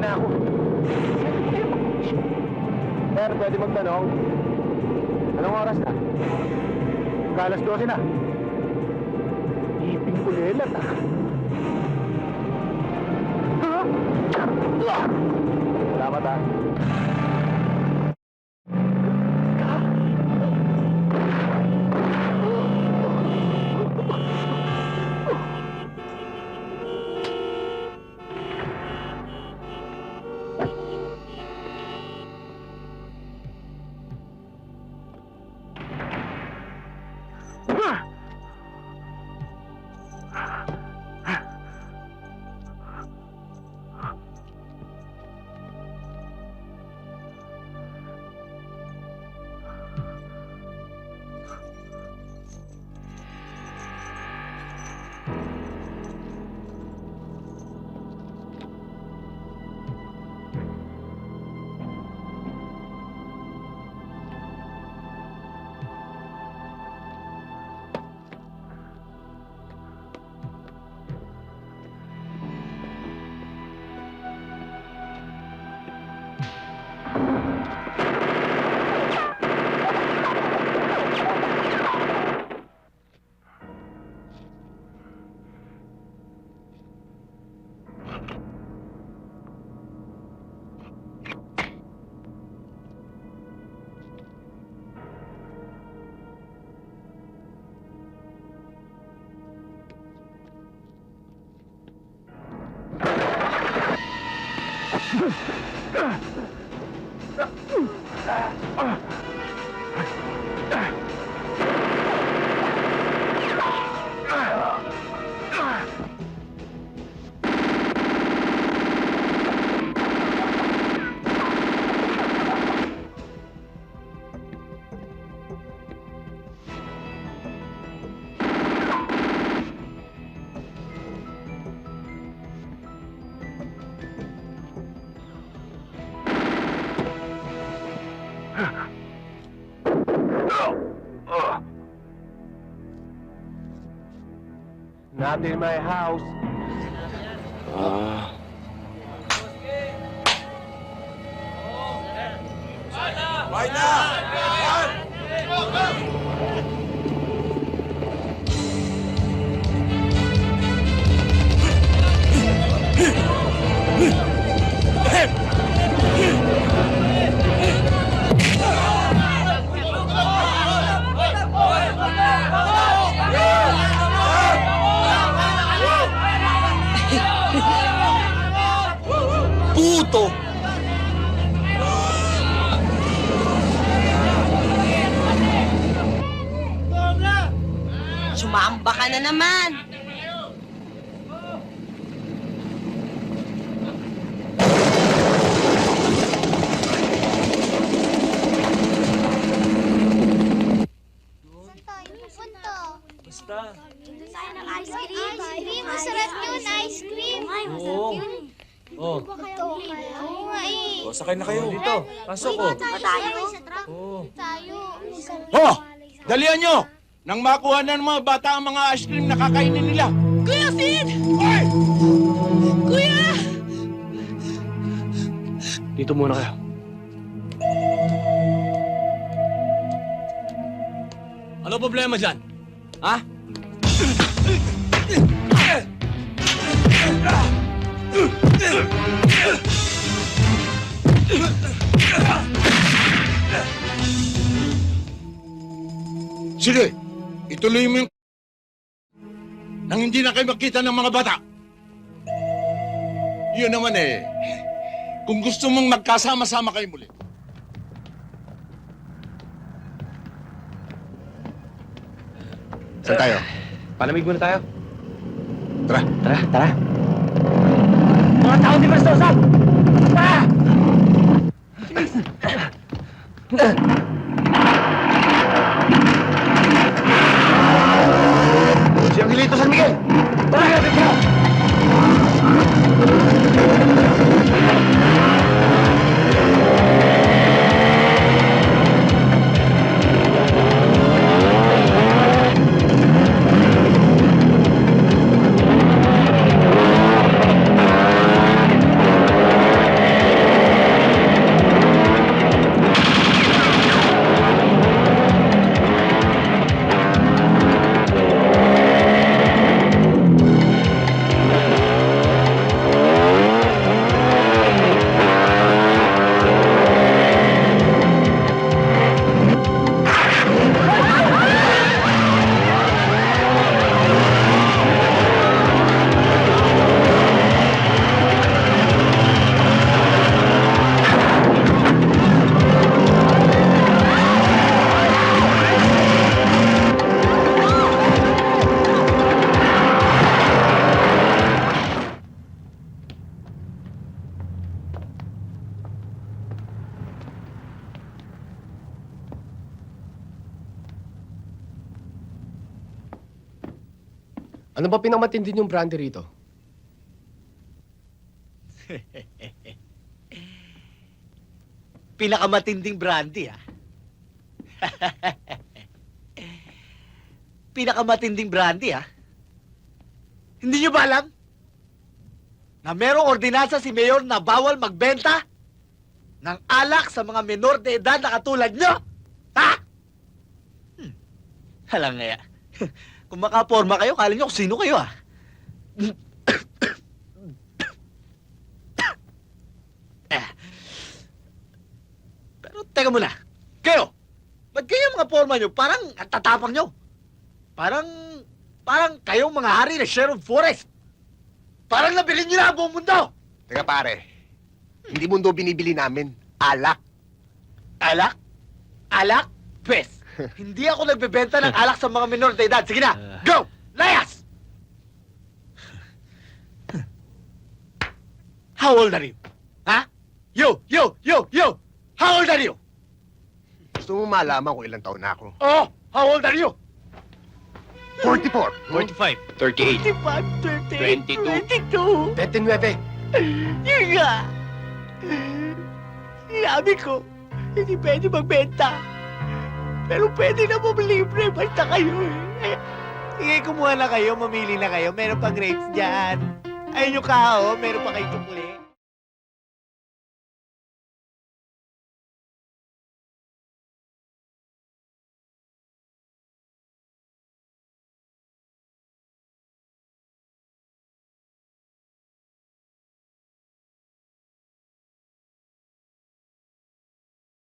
na ako. Sir, pwede magtanong? Anong oras na? Kalas 12 na. Iping kulilat ah. Salamat ah. Not in my house. Puto! Sumamba ka na naman. Basta. Tayo ng ice cream. Ice cream, masarap yun. Ice cream. Oo. Oh. Oo nga eh. O, sakay na kayo. Dito. Pasok ko. Tayo. Oo. Tayo. Ho! Dalihan nyo! Nang makuha na ng mga bata ang mga ice cream na kakainin nila. Kuya Sid! Hoy! Kuya! Dito muna kayo. Ano problema dyan? Ha? Sige, ituloy mo yung nang hindi na kayo makita ng mga bata. Yun naman eh, kung gusto mong magkasama-sama kayo muli. Saan tayo? Palamig muna tayo. Tara. Tara, tara. Mga tao di Bastosa! Tara! Si Angelito San Miguel! Tara, kapit ka! Ano ba pinakamatindi yung brandy rito? Pinakamatinding brandy, ah. Pinakamatinding brandy, ah. Hindi nyo ba alam na merong ordinansa si Mayor na bawal magbenta ng alak sa mga menor de edad na katulad nyo? Ha? Halang ngaya. Kung makaporma kayo, kala nyo kung sino kayo, ah. Pero teka muna. Kayo! Ba't kayo mga porma nyo? Parang ang tatapang nyo. Parang kayong mga hari ng Sheriff Forest. Parang nabili nyo na ang buong mundo. Teka pare, hindi mundo binibili namin. Alak. Alak? Alak? Pwes, hindi ako nagbebenta ng alak sa mga menor de edad. Sige na, go! Layas! How old are you? Ha? You! How old are you? Gusto mo malaman kung ilang taon na ako? Oh, how old are you? 44. 45. 38. 22. 29. Yun nga! Sinabi ko, hindi pwede magbenta. Pero pwede na libre, basta kayo eh. Sige, kumuha na kayo, mamili na kayo. Meron pa grapes dyan. Ayun yung kao, meron pa kayo tukli.